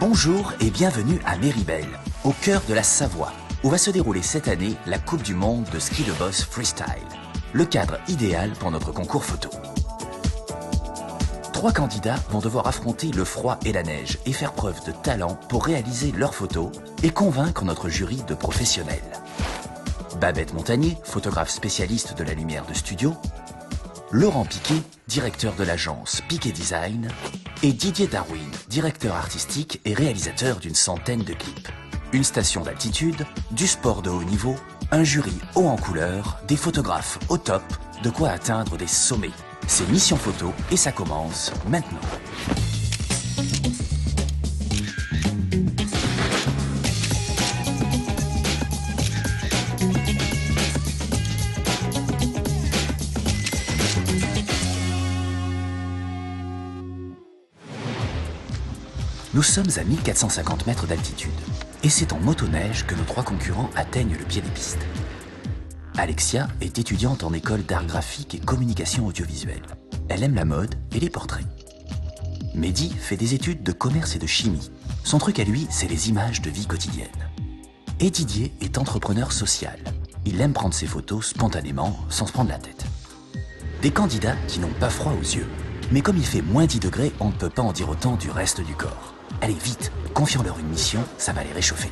Bonjour et bienvenue à Méribel, au cœur de la Savoie, où va se dérouler cette année la Coupe du Monde de ski de boss freestyle. Le cadre idéal pour notre concours photo. 3 candidats vont devoir affronter le froid et la neige et faire preuve de talent pour réaliser leurs photos et convaincre notre jury de professionnels. Babette Montagnier, photographe spécialiste de la lumière de studio, Laurent Piquet, directeur de l'agence Piquet Design, et Didier Darwin, directeur artistique et réalisateur d'une centaine de clips. Une station d'altitude, du sport de haut niveau, un jury haut en couleur, des photographes au top, de quoi atteindre des sommets. C'est Mission Photo et ça commence maintenant. Nous sommes à 1450 mètres d'altitude et c'est en motoneige que nos 3 concurrents atteignent le pied des pistes. Alexia est étudiante en école d'art graphique et communication audiovisuelle. Elle aime la mode et les portraits. Mehdi fait des études de commerce et de chimie. Son truc à lui, c'est les images de vie quotidienne. Et Didier est entrepreneur social. Il aime prendre ses photos spontanément, sans se prendre la tête. Des candidats qui n'ont pas froid aux yeux. Mais comme il fait moins 10 degrés, on ne peut pas en dire autant du reste du corps. Allez vite, confions-leur une mission, ça va les réchauffer.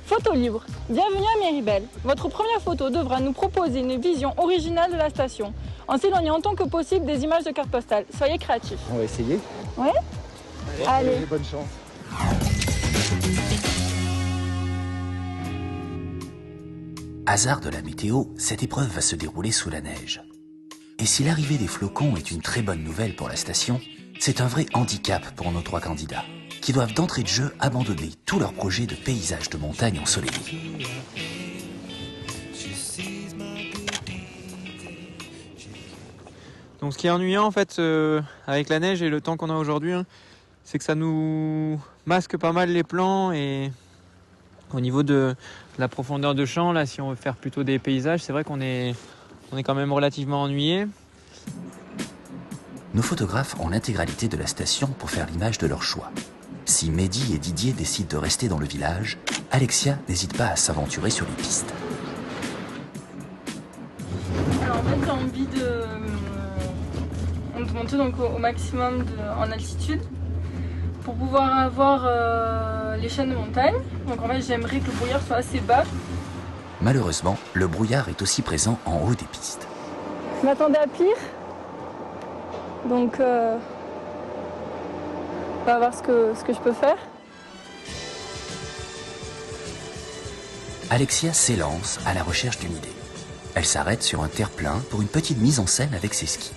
Photo libre. Bienvenue à Méribel. Votre première photo devra nous proposer une vision originale de la station, en s'éloignant autant que possible des images de carte postale. Soyez créatifs. On va essayer. Ouais. Allez. Bonne chance. Hasard de la météo, cette épreuve va se dérouler sous la neige. Et si l'arrivée des flocons est une très bonne nouvelle pour la station, c'est un vrai handicap pour nos 3 candidats, qui doivent d'entrée de jeu abandonner tous leurs projets de paysage de montagne ensoleillés. Donc ce qui est ennuyant en fait avec la neige et le temps qu'on a aujourd'hui, c'est que ça nous masque pas mal les plans et au niveau de la profondeur de champ, là si on veut faire plutôt des paysages, c'est vrai qu'on est quand même relativement ennuyé. Nos photographes ont l'intégralité de la station pour faire l'image de leur choix. Si Mehdi et Didier décident de rester dans le village, Alexia n'hésite pas à s'aventurer sur les pistes. Alors en fait, j'ai envie de monter donc au maximum en altitude pour pouvoir avoir les chaînes de montagne. Donc en fait, j'aimerais que le brouillard soit assez bas. Malheureusement, le brouillard est aussi présent en haut des pistes. Je m'attendais à pire. Donc on va voir ce que je peux faire. Alexia s'élance à la recherche d'une idée. Elle s'arrête sur un terre-plein pour une petite mise en scène avec ses skis.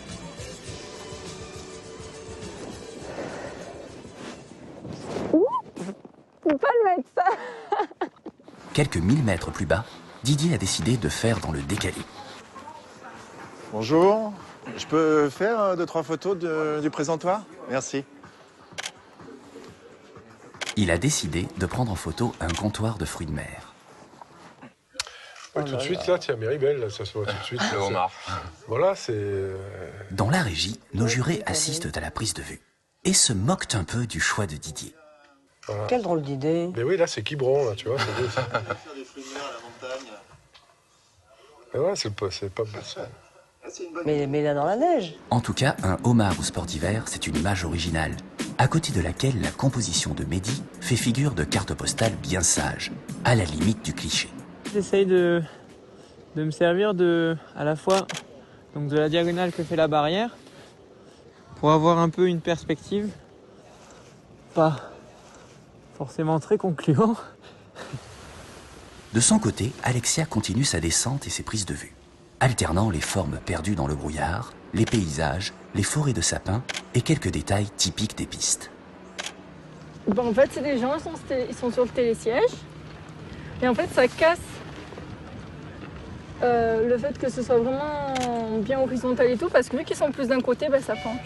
Faut pas le mettre ça. Quelques 1000 mètres plus bas, Didier a décidé de faire dans le décalé. Bonjour, je peux faire 2-3 photos du présentoir? Merci. Il a décidé de prendre en photo un comptoir de fruits de mer. Ouais, tout de suite, là, tiens, Méribel, là, ça se voit tout de suite. Le homard. Voilà, c'est... Dans la régie, nos jurés assistent à la prise de vue et se moquent un peu du choix de Didier. Voilà. Quelle drôle d'idée. Mais oui, là, c'est Quiberon, là, tu vois. C'est beau, ça. Faire des fruits de mer à la montagne. Mais ouais, c'est pas... Mais là, dans la neige. En tout cas, un homard au sport d'hiver, c'est une image originale, à côté de laquelle la composition de Mehdi fait figure de carte postale bien sage, à la limite du cliché. J'essaye de me servir à la fois donc de la diagonale que fait la barrière pour avoir un peu une perspective pas forcément très concluant. De son côté, Alexia continue sa descente et ses prises de vue, alternant les formes perdues dans le brouillard, les paysages, les forêts de sapins et quelques détails typiques des pistes. Bon, en fait, c'est des gens, ils sont sur le télésiège. Et en fait, ça casse le fait que ce soit vraiment bien horizontal et tout, parce que vu qu'ils sont plus d'un côté, ça penche.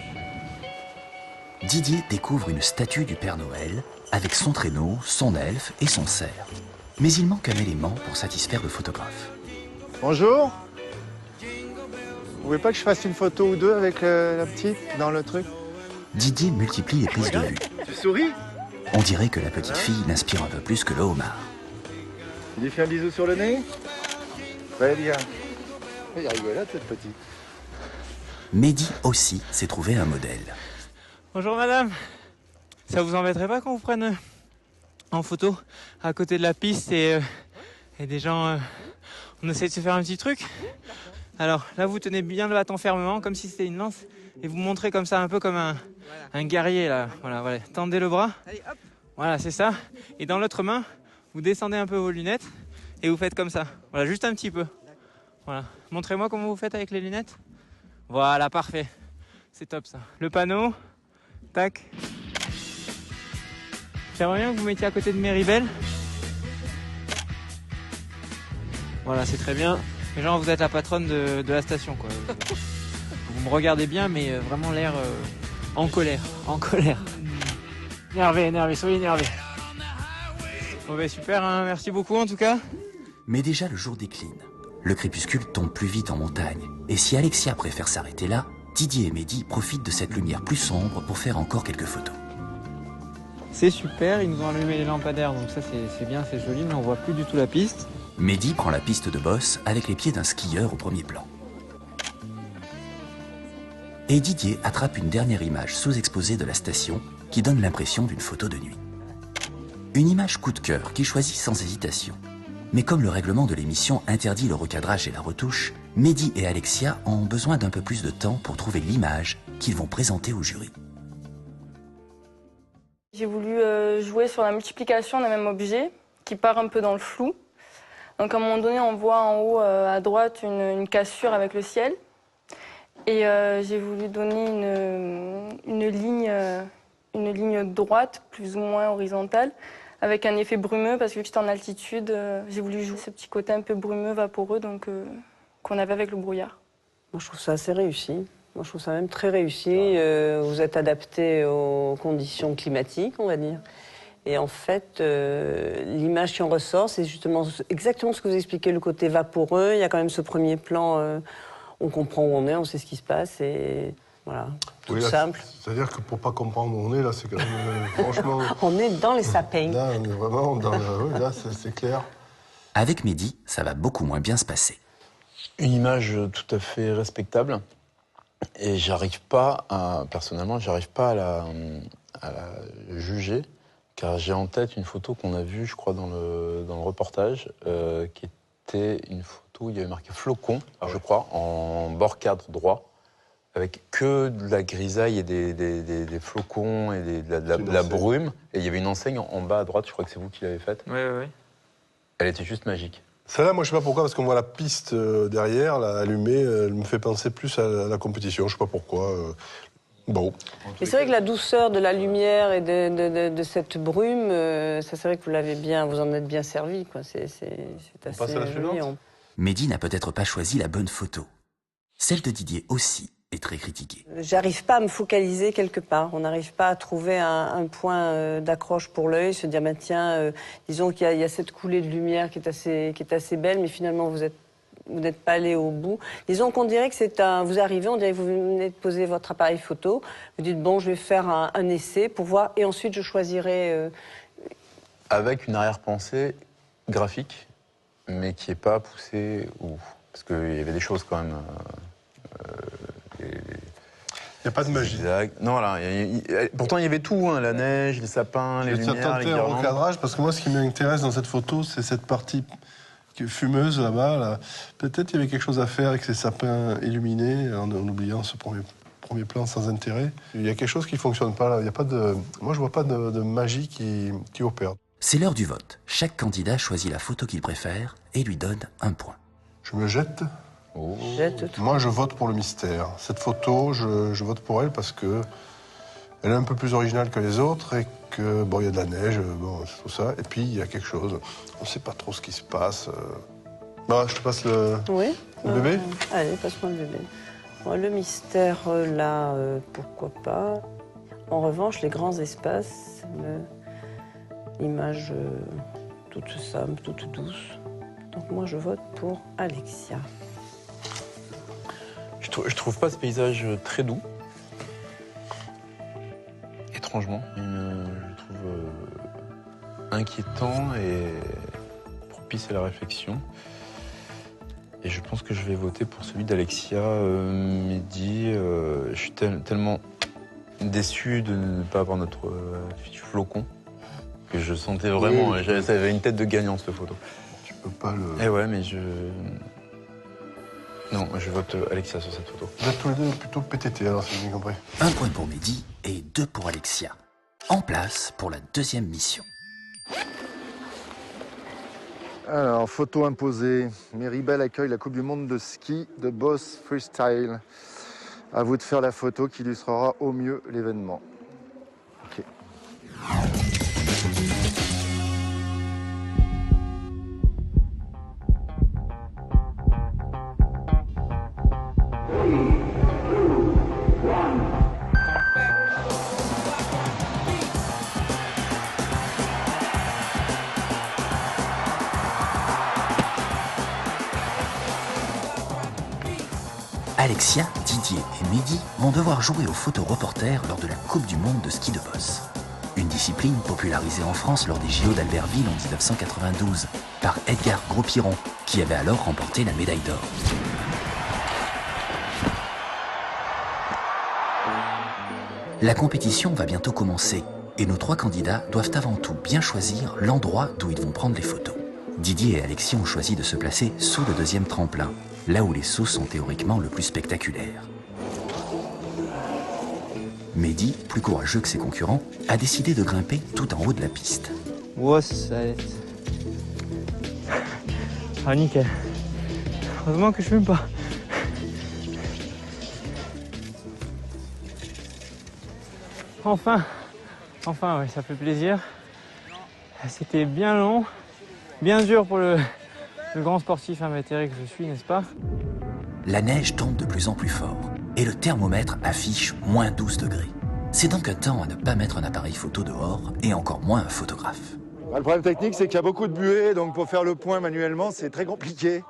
Didier découvre une statue du Père Noël avec son traîneau, son elfe et son cerf. Mais il manque un élément pour satisfaire le photographe. Bonjour. Vous voulez pas que je fasse une photo ou deux avec la petite dans le truc? Didier multiplie les prises de vue. Tu souris? On dirait que la petite fille l'inspire un peu plus que le homard. Tu lui fais un bisou sur le nez? Ouais, bien. Elle est rigolote, cette petite. Mehdi aussi s'est trouvé un modèle. Bonjour madame. Ça vous embêterait pas qu'on vous prenne en photo à côté de la piste et des gens... on essaie de se faire un petit truc. Alors là vous tenez bien le bâton fermement comme si c'était une lance et vous montrez comme ça un peu comme un guerrier là. Voilà. Tendez le bras. Allez, hop. Voilà, c'est ça. Et dans l'autre main, vous descendez un peu vos lunettes et vous faites comme ça. Voilà, juste un petit peu. Voilà. Montrez-moi comment vous faites avec les lunettes. Voilà, parfait. C'est top ça. Le panneau. Tac. J'aimerais bien que vous mettiez à côté de Méribel. Voilà, c'est très bien. Mais genre, vous êtes la patronne de la station, quoi. Vous me regardez bien, mais vraiment l'air en colère. En colère. Énervé, soyez énervé. Bon, ben super, hein. Merci beaucoup en tout cas. Mais déjà le jour décline. Le crépuscule tombe plus vite en montagne. Et si Alexia préfère s'arrêter là, Didier et Mehdi profitent de cette lumière plus sombre pour faire encore quelques photos. C'est super, ils nous ont allumé les lampadaires, donc ça c'est bien, c'est joli, mais on voit plus du tout la piste. Mehdi prend la piste de bosse avec les pieds d'un skieur au premier plan. Et Didier attrape une dernière image sous-exposée de la station qui donne l'impression d'une photo de nuit. Une image coup de cœur qu'il choisit sans hésitation. Mais comme le règlement de l'émission interdit le recadrage et la retouche, Mehdi et Alexia ont besoin d'un peu plus de temps pour trouver l'image qu'ils vont présenter au jury. J'ai voulu jouer sur la multiplication d'un même objet qui part un peu dans le flou. Donc à un moment donné, on voit en haut à droite une cassure avec le ciel. Et j'ai voulu donner une ligne droite, plus ou moins horizontale, avec un effet brumeux, parce que vu que j'étais en altitude, j'ai voulu jouer ce petit côté un peu brumeux, vaporeux, donc qu'on avait avec le brouillard. Moi, je trouve ça assez réussi. Moi, je trouve ça même très réussi. Vous êtes adapté aux conditions climatiques, on va dire. Et en fait, l'image qui en ressort, c'est justement exactement ce que vous expliquez, le côté vaporeux. Il y a quand même ce premier plan, on comprend où on est, on sait ce qui se passe, et voilà, tout Oui, là, simple. C'est-à-dire que pour pas comprendre où on est, là, c'est quand même, franchement... On est dans les sapins. Là, on est vraiment dans... oui, là, c'est clair. Avec Mehdi, ça va beaucoup moins bien se passer. Une image tout à fait respectable. Et personnellement, j'arrive pas à la juger, car j'ai en tête une photo qu'on a vue, je crois, dans le reportage, qui était une photo où il y avait marqué flocon, je crois, en bord cadre droit, avec que de la grisaille et des flocons et de la brume. Et il y avait une enseigne en bas à droite, je crois que c'est vous qui l'avez faite. Oui. Elle était juste magique. Celle-là, moi, je sais pas pourquoi, parce qu'on voit la piste derrière, là, allumée, elle me fait penser plus à la compétition, je sais pas pourquoi. Bon. Et c'est vrai que la douceur de la lumière et de cette brume, ça c'est vrai que vous en êtes bien servi, quoi. C'est assez passe à la joli. suivante. Mehdi n'a peut-être pas choisi la bonne photo. Celle de Didier aussi est très critiquée. J'arrive pas à me focaliser quelque part. On n'arrive pas à trouver un point d'accroche pour l'œil, se dire, bah, tiens, disons qu'il y a cette coulée de lumière qui est assez belle, mais finalement vous n'êtes pas allé au bout. Disons qu'on dirait que vous arrivez, on dirait que vous venez de poser votre appareil photo, vous dites, bon, je vais faire un essai pour voir, et ensuite je choisirai... Avec une arrière-pensée graphique, mais qui n'est pas poussée au bout. Parce qu'il y avait des choses quand même... Il n'y a pas de magie. Non, voilà. Pourtant, il y avait tout, hein, la neige, les sapins, les lumières, les tenter un guirlandes. recadrage, parce que moi, ce qui m'intéresse dans cette photo, c'est cette partie fumeuse là-bas. Là. Peut-être il y avait quelque chose à faire avec ces sapins illuminés, en oubliant ce premier plan sans intérêt. Il y a quelque chose qui ne fonctionne pas là. Il y a pas de... Moi, je ne vois pas de magie qui opère. C'est l'heure du vote. Chaque candidat choisit la photo qu'il préfère et lui donne un point. Je me jette. Oh. Moi, je vote pour le mystère. Cette photo, je vote pour elle parce que elle est un peu plus originale que les autres et que, bon, il y a de la neige, bon, c'est tout ça. Et puis, il y a quelque chose. On ne sait pas trop ce qui se passe. Bah, je te passe le bébé. Allez, passe-moi le bébé. Bon, le mystère, là, pourquoi pas. En revanche, les grands espaces, l'image toute simple, toute douce. Donc moi, je vote pour Alexia. Je Je trouve pas ce paysage très doux. Étrangement. Je le trouve inquiétant et propice à la réflexion. Et je pense que je vais voter pour celui d'Alexia Mehdi. Je suis tellement déçu de ne pas avoir notre flocon que je sentais vraiment. Oui. Ça avait une tête de gagnant cette photo. Tu peux pas le... Eh ouais, mais non, je vote Alexia sur cette photo. Vous êtes tous les deux plutôt PTT, alors si j'ai bien compris. 1 point pour Mehdi et 2 pour Alexia. En place pour la deuxième mission. Alors, photo imposée. Méribel accueille la Coupe du Monde de ski de Boss Freestyle. À vous de faire la photo qui illustrera au mieux l'événement. Ok. Alexia, Didier et Mehdi vont devoir jouer aux photoreporters lors de la Coupe du Monde de ski de boss. Une discipline popularisée en France lors des JO d'Albertville en 1992 par Edgar Gros-Piron, qui avait alors remporté la médaille d'or. La compétition va bientôt commencer et nos 3 candidats doivent avant tout bien choisir l'endroit d'où ils vont prendre les photos. Didier et Alexia ont choisi de se placer sous le 2e tremplin, là où les sauts sont théoriquement le plus spectaculaires. Mehdi, plus courageux que ses concurrents, a décidé de grimper tout en haut de la piste. Wow, ça va être... Ah, nickel. Heureusement que je fume pas. Enfin, ouais, ça fait plaisir. C'était bien long, bien dur pour le grand sportif invétéré que je suis, n'est-ce pas? La neige tombe de plus en plus fort et le thermomètre affiche moins 12 degrés. C'est donc un temps à ne pas mettre un appareil photo dehors et encore moins un photographe. Le problème technique, c'est qu'il y a beaucoup de buée, donc pour faire le point manuellement, c'est très compliqué.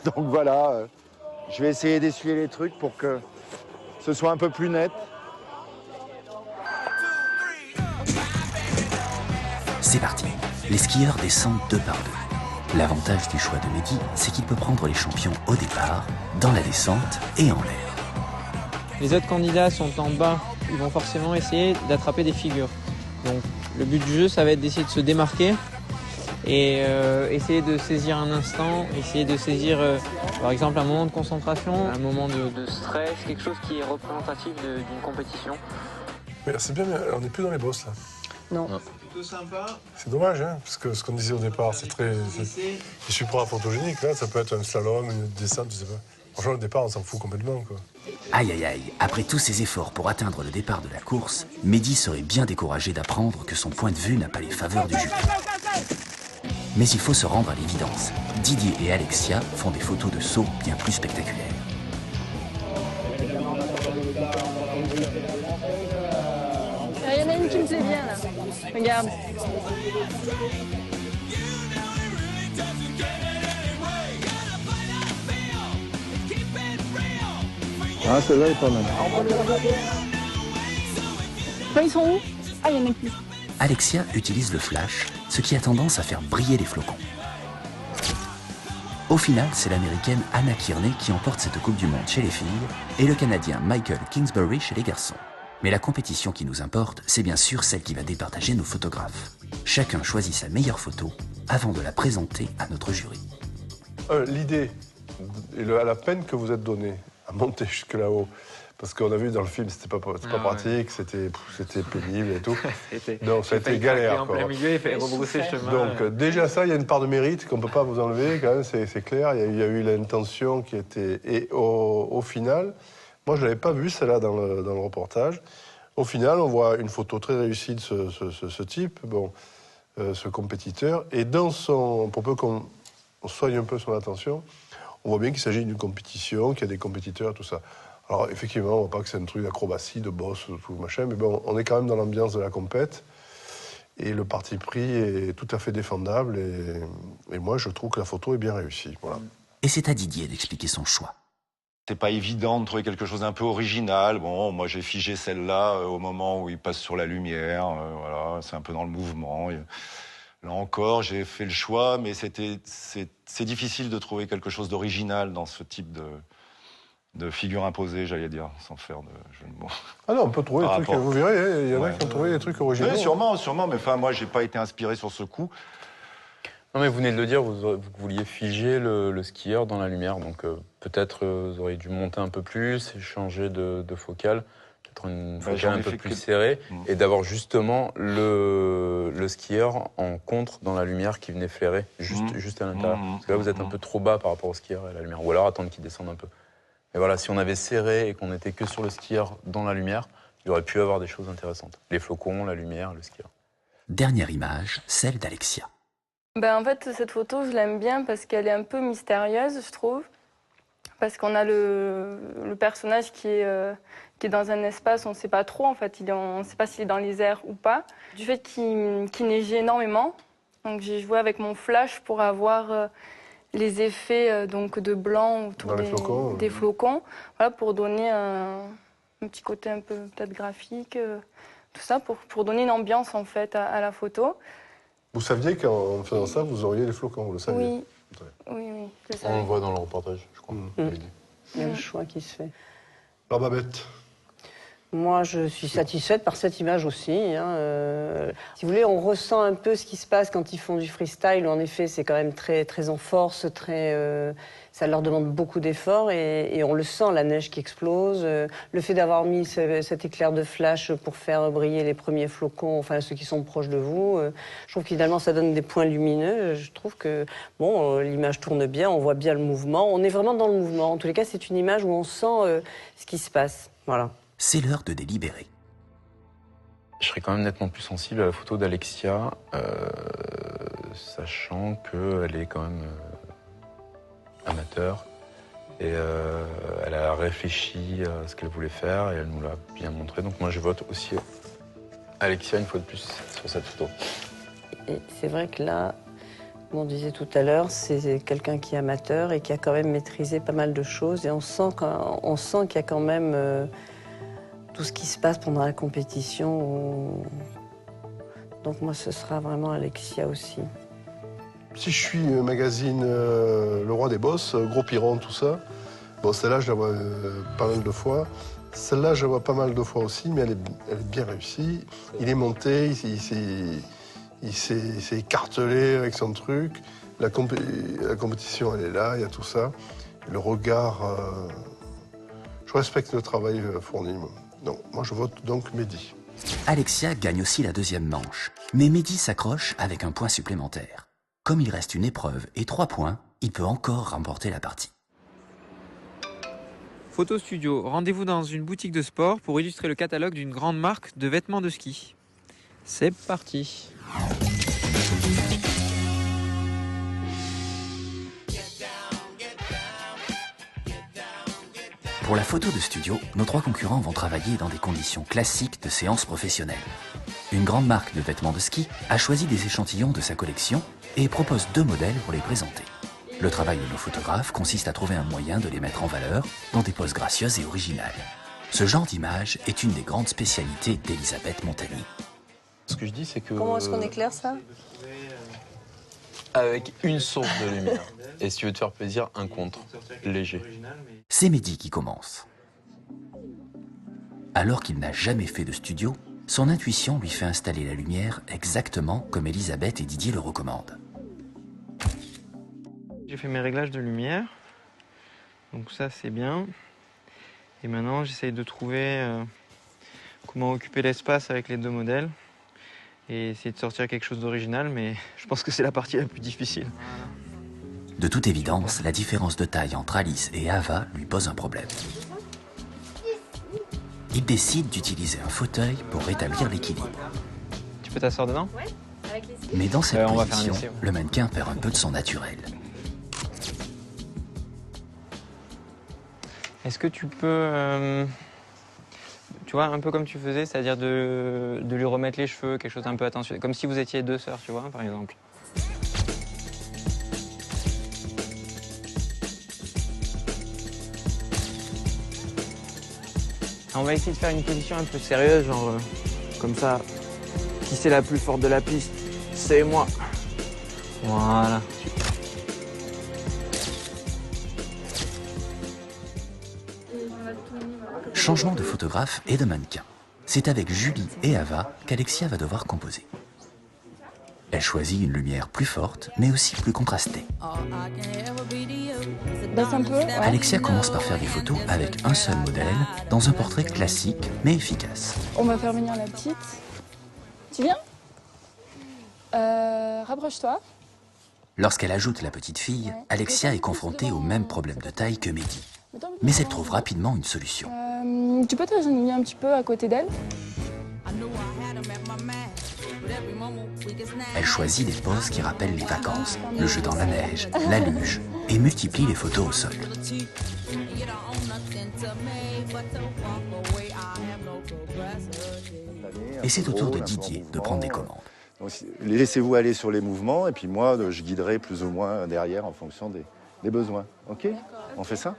Donc voilà, je vais essayer d'essuyer les trucs pour que ce soit un peu plus net. C'est parti, les skieurs descendent 2 par 2. L'avantage du choix de Mehdi, c'est qu'il peut prendre les champions au départ, dans la descente et en l'air. Les autres candidats sont en bas, ils vont forcément essayer d'attraper des figures. Donc le but du jeu, ça va être d'essayer de se démarquer et essayer de saisir un instant, essayer de saisir par exemple un moment de concentration, un moment de stress, quelque chose qui est représentatif d'une compétition. Mais c'est bien, mais on n'est plus dans les bosses là. Non. C'est plutôt sympa. C'est dommage, hein, parce que ce qu'on disait au départ, c'est très... Je suis pas photogénique, là, ça peut être un slalom, une descente, je sais pas. Franchement, le départ, on s'en fout complètement, quoi. Aïe aïe aïe, après tous ces efforts pour atteindre le départ de la course, Mehdi serait bien découragé d'apprendre que son point de vue n'a pas les faveurs du jury. Mais il faut se rendre à l'évidence. Didier et Alexia font des photos de saut bien plus spectaculaires. Il y en a une qui me plaît bien là. Regarde. Ah, celle-là est pas mal. Ils sont où? Ah, il y en a plus. Alexia utilise le flash, ce qui a tendance à faire briller les flocons. Au final, c'est l'américaine Anna Kearney qui emporte cette Coupe du Monde chez les filles et le Canadien Michael Kingsbury chez les garçons. Mais la compétition qui nous importe, c'est bien sûr celle qui va départager nos photographes. Chacun choisit sa meilleure photo avant de la présenter à notre jury. L'idée et la peine que vous êtes donnée à monter jusque là-haut, parce qu'on a vu dans le film, c'était pas pratique, c'était pénible et tout. Donc ça a été galère. En plein milieu, il fallait rebrousser le chemin. Donc déjà ça, il y a une part de mérite qu'on ne peut pas vous enlever, quand même, c'est clair. Il y a eu l'intention qui était... Et au final, moi je ne l'avais pas vu celle-là dans le reportage. Au final, on voit une photo très réussie de ce type, ce compétiteur. Et pour peu qu'on soigne un peu son attention, on voit bien qu'il s'agit d'une compétition, qu'il y a des compétiteurs, tout ça. Alors effectivement, on ne voit pas que c'est un truc d'acrobatie, de boss, tout machin, mais bon, on est quand même dans l'ambiance de la compète. Et le parti pris est tout à fait défendable. Et moi, je trouve que la photo est bien réussie. Voilà. Et c'est à Didier d'expliquer son choix. C'est pas évident de trouver quelque chose d'un peu original. Bon, moi j'ai figé celle-là au moment où il passe sur la lumière. Voilà, c'est un peu dans le mouvement. Là encore, j'ai fait le choix, mais c'est difficile de trouver quelque chose d'original dans ce type de figure imposée, j'allais dire, sans faire de jeu de mots. Ah non, on peut trouver des trucs, vous verrez, il y en a qui ont trouvé des trucs originaux. Oui, sûrement, mais enfin, moi, j'ai pas été inspiré sur ce coup. Non, mais vous venez de le dire, vous vouliez figer le skieur dans la lumière, donc peut-être vous auriez dû monter un peu plus et changer de focale, peut-être une focale un peu plus serrée, et d'avoir justement le skieur en contre dans la lumière qui venait flairer, juste à l'intérieur. Parce que là, vous êtes un peu trop bas par rapport au skieur et à la lumière, ou alors attendre qu'il descende un peu. Mais voilà, si on avait serré et qu'on n'était que sur le skieur dans la lumière, il aurait pu avoir des choses intéressantes. Les flocons, la lumière, le skieur. Dernière image, celle d'Alexia. En fait, cette photo, je l'aime bien parce qu'elle est un peu mystérieuse, je trouve. Parce qu'on a le personnage qui est dans un espace, on ne sait pas trop, en fait. On ne sait pas s'il est dans les airs ou pas. Du fait qu'il neigeait énormément, donc j'ai joué avec mon flash pour avoir les effets donc de blanc autour des flocons, voilà, pour donner un petit côté un peu peut-être graphique, tout ça, pour donner une ambiance en fait à la photo. Vous saviez qu'en faisant ça, vous auriez les flocons, vous le saviez? Oui, je savais. On le voit dans le reportage, je crois. Il y a le choix qui se fait. Alors Babette? Moi, je suis satisfaite par cette image aussi. Si vous voulez, on ressent un peu ce qui se passe quand ils font du freestyle. En effet, c'est quand même très, très en force, ça leur demande beaucoup d'efforts et on le sent, la neige qui explose. Le fait d'avoir mis cet éclair de flash pour faire briller les premiers flocons, enfin ceux qui sont proches de vous, je trouve que finalement ça donne des points lumineux. Je trouve que bon, l'image tourne bien, on voit bien le mouvement. On est vraiment dans le mouvement. En tous les cas, c'est une image où on sent ce qui se passe. Voilà. C'est l'heure de délibérer. Je serais quand même nettement plus sensible à la photo d'Alexia, sachant qu'elle est quand même amateur. Et elle a réfléchi à ce qu'elle voulait faire et elle nous l'a bien montré. Donc moi je vote aussi Alexia une fois de plus sur cette photo. Et c'est vrai que là, comme on disait tout à l'heure, c'est quelqu'un qui est amateur et qui a quand même maîtrisé pas mal de choses. Et on sent qu'il y a quand même tout ce qui se passe pendant la compétition. Donc moi, ce sera vraiment Alexia aussi. Si je suis magazine Le Roi des Bosses, Gros Piron, tout ça, bon, celle-là, je la vois pas mal de fois. Celle-là, je la vois pas mal de fois aussi, mais elle est bien réussie. Il est monté, il s'est écartelé avec son truc. La compétition, elle est là, il y a tout ça. Le regard... je respecte le travail fourni, moi. Non, moi je vote donc Mehdi. Alexia gagne aussi la deuxième manche, mais Mehdi s'accroche avec un point supplémentaire. Comme il reste une épreuve et 3 points, il peut encore remporter la partie. Photo studio, rendez-vous dans une boutique de sport pour illustrer le catalogue d'une grande marque de vêtements de ski. C'est parti. Pour la photo de studio, nos 3 concurrents vont travailler dans des conditions classiques de séance professionnelle. Une grande marque de vêtements de ski a choisi des échantillons de sa collection et propose 2 modèles pour les présenter. Le travail de nos photographes consiste à trouver un moyen de les mettre en valeur dans des poses gracieuses et originales. Ce genre d'image est une des grandes spécialités d'Elisabeth Montagny. Ce que je dis, c'est que... Comment est-ce qu'on éclaire ça? Avec une source de lumière. Et si tu veux te faire plaisir, un contre, léger. C'est Mehdi qui commence. Alors qu'il n'a jamais fait de studio, son intuition lui fait installer la lumière exactement comme Elisabeth et Didier le recommandent. J'ai fait mes réglages de lumière, donc ça c'est bien. Et maintenant j'essaye de trouver comment occuper l'espace avec les 2 modèles et essayer de sortir quelque chose d'original, mais je pense que c'est la partie la plus difficile. De toute évidence, la différence de taille entre Alice et Ava lui pose un problème. Il décide d'utiliser un fauteuil pour rétablir l'équilibre. Tu peux t'asseoir dedans? Mais dans cette on va faire un position, essai, ouais. le mannequin perd un peu de son naturel. Est-ce que tu peux, tu vois, un peu comme tu faisais, c'est-à-dire de lui remettre les cheveux, quelque chose d'un peu attentionné, comme si vous étiez 2 sœurs, tu vois, par exemple. On va essayer de faire une position un peu sérieuse, genre comme ça. Qui c'est la plus forte de la piste? C'est moi. Voilà. Changement de photographe et de mannequin. C'est avec Julie et Ava qu'Alexia va devoir composer. Elle choisit une lumière plus forte, mais aussi plus contrastée. Baisse un peu. Ouais. Alexia commence par faire des photos avec un seul modèle, dans un portrait classique, mais efficace. On va faire venir la petite. Tu viens? Rapproche-toi. Lorsqu'elle ajoute la petite fille, Alexia est confrontée au même problème de taille que Mehdi. Mais elle trouve rapidement une solution. Tu peux t'agenouiller un petit peu à côté d'elle? Elle choisit des poses qui rappellent les vacances, le jeu dans la neige, la luge, et multiplie les photos au sol. Et c'est au tour de Didier de prendre des commandes. Donc, laissez-vous aller sur les mouvements et puis moi, je guiderai plus ou moins derrière en fonction des besoins. Ok? On fait ça?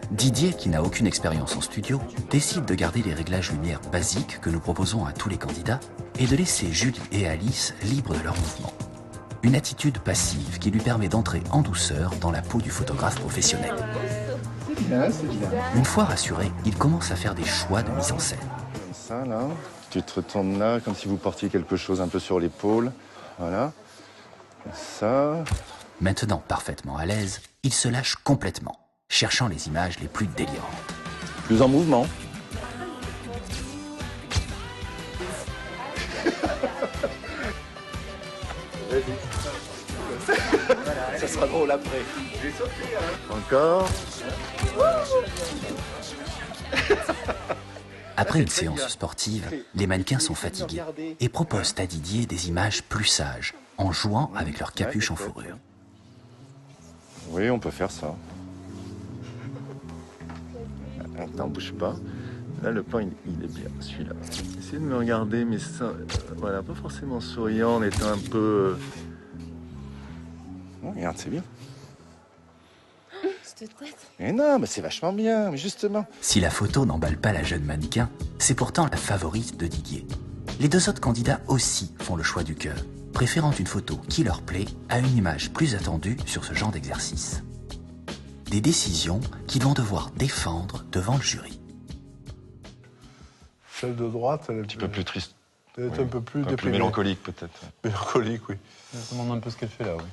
Didier, qui n'a aucune expérience en studio, décide de garder les réglages lumière basiques que nous proposons à tous les candidats et de laisser Julie et Alice libres de leurs mouvements. Une attitude passive qui lui permet d'entrer en douceur dans la peau du photographe professionnel. C'est bien, c'est bien. Une fois rassuré, il commence à faire des choix de mise en scène. Comme ça, là. Tu te retournes là, comme si vous portiez quelque chose un peu sur l'épaule. Voilà. Comme ça. Maintenant parfaitement à l'aise, il se lâche complètement, cherchant les images les plus délirantes. Plus en mouvement. Ça sera drôle après. Encore. Après une séance sportive, les mannequins sont fatigués et proposent à Didier des images plus sages, en jouant avec leur capuche en fourrure. Oui, on peut faire ça. Attends, bouge pas. Là, le plan, il est bien, celui-là. Essayez de me regarder, mais ça, voilà, pas forcément souriant, en étant un peu... Oh, regarde, c'est bien. Mais non, mais c'est vachement bien, mais justement. Si la photo n'emballe pas la jeune mannequin, c'est pourtant la favorite de Didier. Les deux autres candidats aussi font le choix du cœur, préférant une photo qui leur plaît à une image plus attendue sur ce genre d'exercice. Des décisions qu'ils vont devoir défendre devant le jury. Celle de droite, elle est Un petit peu plus triste. Elle est Oui. un peu plus Plus déprimée. mélancolique peut-être. Mélancolique, oui. Je me demande un peu ce qu'elle fait là, oui.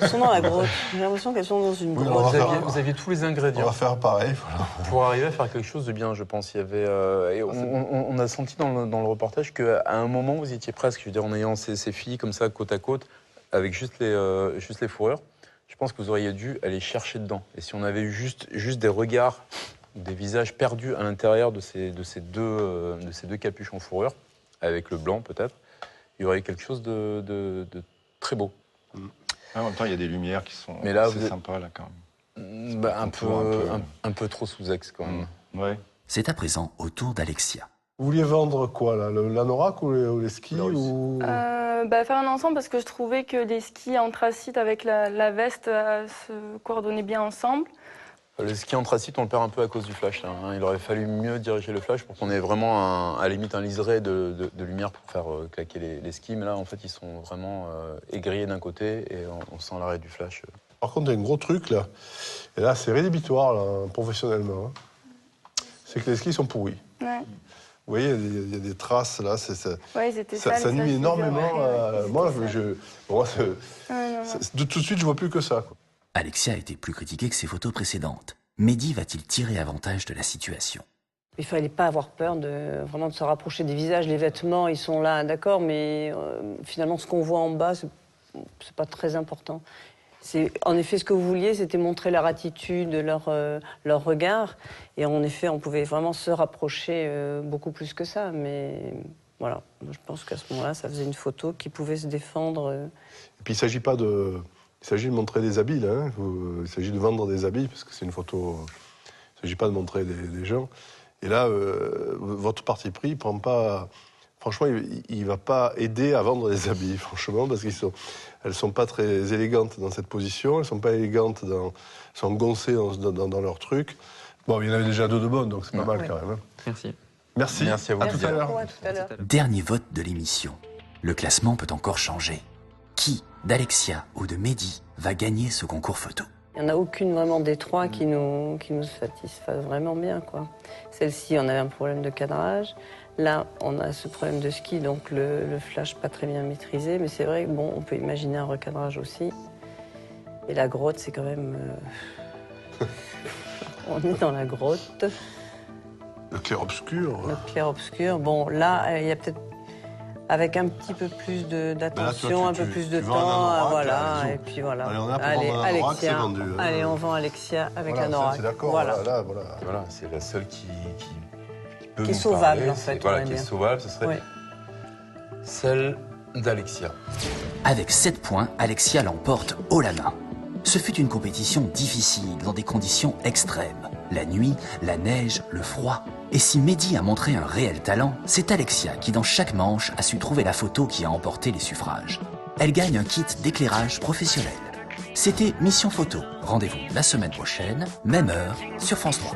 Elles sont dans la grotte. J'ai l'impression qu'elles sont dans une Oui, grotte. Vous aviez tous les On ingrédients va faire pareil, voilà. pour arriver à faire quelque chose de bien, je pense. Il y avait, et on a senti dans le reportage qu'à un moment, vous étiez presque, je veux dire, en ayant ces filles comme ça, côte à côte, avec juste les fourrures, je pense que vous auriez dû aller chercher dedans. Et si on avait eu juste des regards, des visages perdus à l'intérieur de ces deux capuches en fourrure, avec le blanc peut-être, il y aurait quelque chose de très beau. En même temps, il y a des lumières qui sont Mais là, assez vous êtes- sympas là quand même. Bah, Un un peu trop sous-ex quand même. Ouais. C'est à présent au tour d'Alexia. Vous vouliez vendre quoi, là? L'anorak ou les skis ou... Faire un ensemble parce que je trouvais que les skis anthracite avec la veste se coordonnaient bien ensemble. Le ski anthracite, on le perd un peu à cause du flash. Là, hein. Il aurait fallu mieux diriger le flash pour qu'on ait vraiment, à la limite, un liseré de lumière pour faire claquer les skis. Mais là, en fait, ils sont vraiment égrillés d'un côté et on sent l'arrêt du flash. Par contre, il y a un gros truc, là. Et là, c'est rédhibitoire, là, professionnellement. Hein. C'est que les skis sont pourris. Ouais. Vous voyez, il y a des traces, là. Ouais, ils étaient Ça sales, nuit je énormément. faisais Moi, remarquer, tout de suite, je vois plus que ça, quoi. Alexia a été plus critiquée que ses photos précédentes. Mehdi va-t-il tirer avantage de la situation? Il ne fallait pas avoir peur vraiment de se rapprocher des visages. Les vêtements, ils sont là, d'accord, mais finalement, ce qu'on voit en bas, c'est pas très important. En effet, ce que vous vouliez, c'était montrer leur attitude, leur regard. Et en effet, on pouvait vraiment se rapprocher beaucoup plus que ça. Mais voilà, je pense qu'à ce moment-là, ça faisait une photo qui pouvait se défendre. Et puis, il s'agit de montrer des habits, là. Hein. Il s'agit de vendre des habits, parce que c'est une photo... Il ne s'agit pas de montrer des gens. Et là, votre parti pris, il prend pas... Franchement, il ne va pas aider à vendre des habits, franchement, parce qu'elles ne sont pas très élégantes dans cette position, elles ne sont pas élégantes, elles sont goncées dans leur truc. Bon, il y en avait déjà 2 de bonnes, donc c'est pas mal Oui. quand même. Hein. Merci. Merci. Merci à vous. À tout à l'heure. À tout à l'heure. Dernier vote de l'émission. Le classement peut encore changer. Qui, d'Alexia ou de Mehdi, va gagner ce concours photo? Il n'y en a aucune vraiment des 3 qui nous satisfasse vraiment bien, quoi. Celle-ci, on avait un problème de cadrage. Là, on a ce problème de ski, donc le flash pas très bien maîtrisé. Mais c'est vrai que bon, on peut imaginer un recadrage aussi. Et la grotte, c'est quand même... on est dans la grotte. Le clair-obscur. Le clair-obscur. Bon, là, il y a peut-être... Avec un petit peu plus d'attention, un peu plus de tu vends un temps, anorak, voilà, là, et puis voilà. Allez, on a pour vendre un anorak, c'est vendu, hein. Allez, on vend Alexia avec Voilà, un ça, anorak. c'est d'accord. Voilà. Voilà. Voilà, c'est la seule qui peut Qui est nous sauvable, parler. en fait, Voilà, on va qui est dire. sauvable, ce serait Oui. celle d'Alexia. Avec 7 points, Alexia l'emporte haut la main. Ce fut une compétition difficile, dans des conditions extrêmes. La nuit, la neige, le froid. Et si Mehdi a montré un réel talent, c'est Alexia qui, dans chaque manche, a su trouver la photo qui a emporté les suffrages. Elle gagne un kit d'éclairage professionnel. C'était Mission Photo. Rendez-vous la semaine prochaine, même heure, sur France 3.